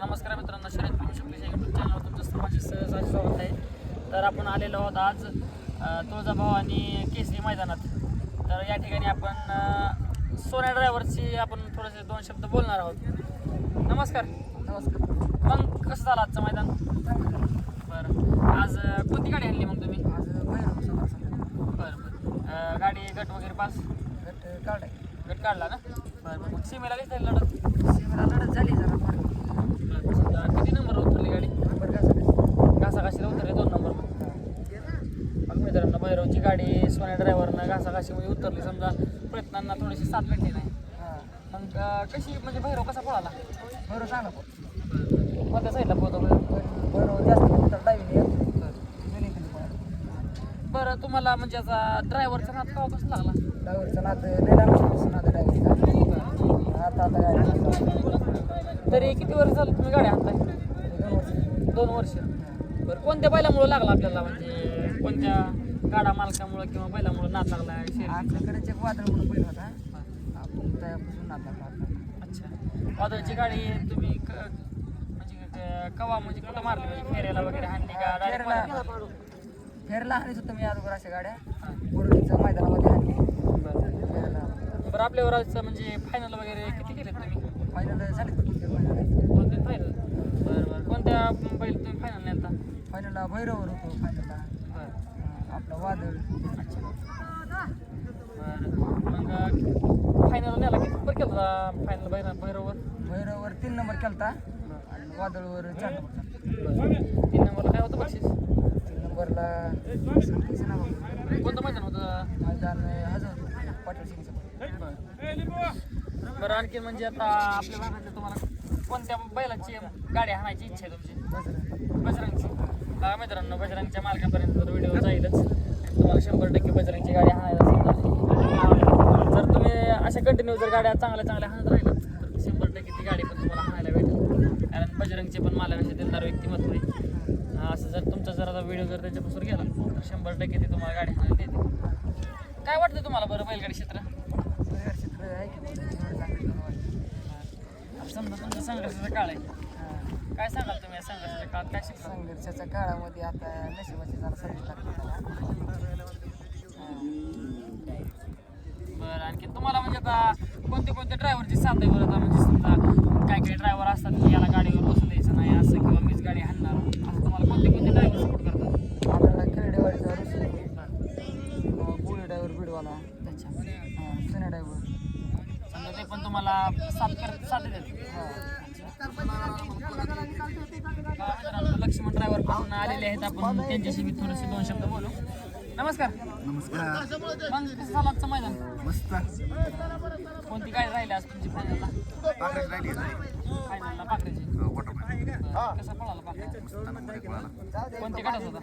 नमस्कार मित्रांनो, शरद शुक्लेच्या यूट्यूब चॅनलवर तुमचं सर्वांचे सहज स्वागत आहे. तर आपण आलेलो आहोत आज तुळजाभवानी आणि केसरी मैदानात. तर या ठिकाणी आपण सोन्या ड्रायव्हरची आपण थोडेसे दोन शब्द बोलणार आहोत. नमस्कार. मग कसं झालं आजचं मैदान? बरं, आज कोणती गाडी आणली मग तुम्ही? बरं, गाडी गट वगैरे पास गट काढला ना? बरं, मग सीमेला कशी झाली लढत? झाली जरा किती नंबर उतरली गाडी? घासाघाशीला उतरली 2 नंबर. मग मित्रांनो, भैरवची गाडी सोन्या ड्रायव्हरनं घासाघाशीमध्ये उतरली. समजा प्रयत्नांना थोडीशी साथ भेटली नाही. मग कशी म्हणजे भैरव कसा पळाला? बरोबर सांगा कोणत्या साईडला पोहतो? बरोबर जास्त डायव्हिंग बरं, तुम्हाला म्हणजे आता ड्रायव्हरचा नाद केव्हापासून लागला? डायव्हरचा नाद नाद डायव्हरचा आता गाडी तरी किती वर्ष झालं तुम्ही गाडी आणताय? 2 वर्ष. बरं, कोणत्या बैलामुळं लागला आपल्याला? म्हणजे कोणत्या गाडा मालकामुळं किंवा बैलामुळं नाद लागला? आपल्याकडे एक वादळ म्हणून बैल होता, आपण त्यापासून नाद लागला. अच्छा, वादळची गाडी तुम्ही म्हणजे कवा म्हणजे कुठं मारली? म्हणजे फेऱ्याला वगैरे हाणली का? फेरला आणि सुद्धा मी अगोदर अशा गाड्या बोर्डीच्या मैदानामध्ये आणली. बरं, आपल्यावर आजचं म्हणजे फायनल वगैरे किती केले तुम्ही? फायनल झाले 2-3 फायनल. बरं, कोणत्या बैल तुम्ही फायनल नेता? फायनलला भैरवर होतो. फायनलला बरं, आपला वादळ. अच्छा. बरं, मग फायनल नेला किती नंबर केला? फायनल भैरववर 3 नंबर केलता आणि वादळवर 4 नंबर. बरं, 3 नंबरला काय होतं बक्षीस? 3 नंबरला कोणतं मैदान होतं? मैदान हजार पाटील सिंगचं. बरं, आणखी म्हणजे आता आपल्या भागातल्या तुम्हाला कोणत्या बैलाची गाडी हाणायची इच्छा आहे तुमची? बजरंगची. मित्रांनो, बजरंगच्या मालकापर्यंत व्हिडिओ जाईलच. तुम्हाला 100% बजरंगची गाडी हाणायला सांगणार. जर तुम्ही अशा कंटिन्यू जर गाड्या चांगल्या हाणत राहिलात तर 100% ती गाडी पण तुम्हाला हाणायला भेटेल. कारण बजरंगचे पण मालक असे दिलदार व्यक्तिमत्व आहे. असं जर तुमचा जर आता व्हिडिओ जर त्याच्यापासून गेला तर 100% ती तुम्हाला गाडी हाणायला देते. काय वाटतं तुम्हाला बरं बैलगाडी क्षेत्र? समजा तुमचा संघर्षाचा काळ आहे, काय सांगाल तुम्ही या संघर्षाच्या काळात? काय शिकला? संघर्षाच्या काळामध्ये आता नशिबाची जरा सर्विस लागते. बरं, आणखी तुम्हाला म्हणजे आता कोणते ड्रायव्हरची साथ आहे बरं? आता म्हणजे समजा काही ड्रायव्हर असतात की याला गाडीवर बसून द्यायचं नाही असं, किंवा मीच गाडी हाणणार, असं तुम्हाला कोणते ड्रायव्हर सपोर्ट करतात? आपल्याला खेळडेवाडीचा ऋषी, गोळी ड्रायव्हर बीडवाला, सोन्या ड्रायव्हर, समजा ते पण तुम्हाला साथ देतात. लक्ष्मण ड्रायव्हर पण आलेले आहेत, आपण त्यांच्याशी मी थोडेसे 2 शब्द बोलू. नमस्कार. मग कसं झालं आजचं मैदान? मस्त. कोणती गाडी राहिली आज तुमची फायनलला? फायनलला पाखरेची. कसा पळाला पाखरे? कोणत्या गटात होता?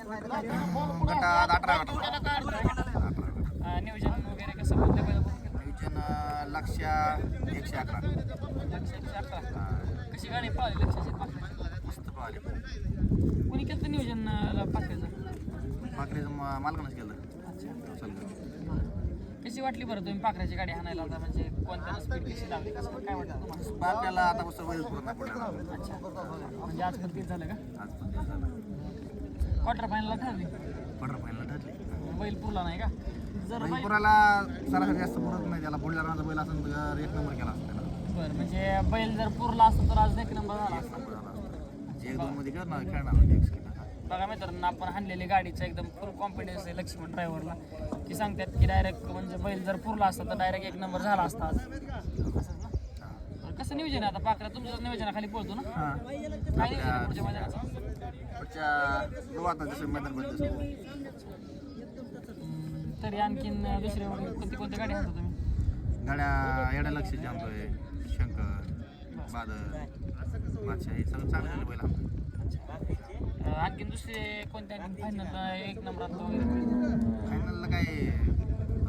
नियोजन वगैरे कसं? कोणत्या नियोजन लक्ष 111. कशी गाडी पळाली लक्षाची पाखरेची? मस्त पळाले. कोणी केलं तर नियोजन पाखरेचं? पाखरेचं मालकानंच केलं. कशी वाटली बरं तुम्ही पाखराची गाडी हाणायला? आता म्हणजे कोणत्या स्पीड कशी लागली, कसं काय वाटतं तुम्हाला? आपल्याला आता बस बैल पूर्ण नाही पडला. अच्छा, म्हणजे आज पण तेच झालं का? आज पण तेच झालं. क्वार्टर फायनलला ठरली, क्वार्टर फायनल ठरली. बैल पुरला नाही का? जर बैल बैलपुराला सरासरी जास्त पुरत नाही. त्याला पुढल्या रानाचा बैल असेल तर 1 नंबर केला असता त्याला. बरं, म्हणजे बैल जर पुरला असतो तर आज 1 नंबर झाला असता. 1-2 मध्ये करणार खेळणार. बघा मित्रांनो, आपण हाणलेली गाडीचा एकदम फुल कॉन्फिडन्स आहे लक्ष्मण ड्रायव्हरला, की सांगतात की डायरेक्ट म्हणजे बैल जर पुरला असता तर डायरेक्ट 1 नंबर झाला असता आज. कसं नियोजन आहे आता? पाखरा तुमच्या नियोजनाखाली पळतो ना? काय नियोजन आहे पुढच्या मैदानाचं? पुढच्या जसं मैदान बनतं. तरी आणखीन दुसरे वगैरे कोणत्या गाडी आणता तुम्ही? गाड्या येड्या लक्षाची आणतोय. शंकर, बादल, बादशाह हे सगळं चांगलं बैल आणतो. आणखीन दुसरे कोणत्या फायनलला 1 नंबरात वगैरे? फायनलला काय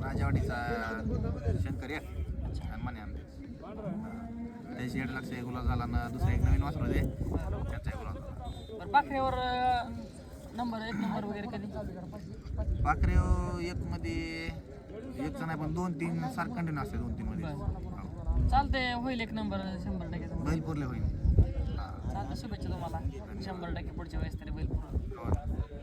राजावाडीचा शंकर एक आणि मने आणते. त्याची 1.5 लाख गुलाब झाला ना. दुसरा एक नवीन वासरू दे त्याचा गुलाब झाला. बरं, पाखरेवर नंबर 1 नंबर वगैरे कधी? पाखरे 1 मध्ये 1चा नाही पण 2-3 सारखं कंटिन्यू असते. 2-3 मध्ये चालते, होईल 1 नंबर 100%. बैल पुरले होईल. शुभेच्छा तुम्हाला 100% पुढच्या वेळेस तरी बैल पुढं हो.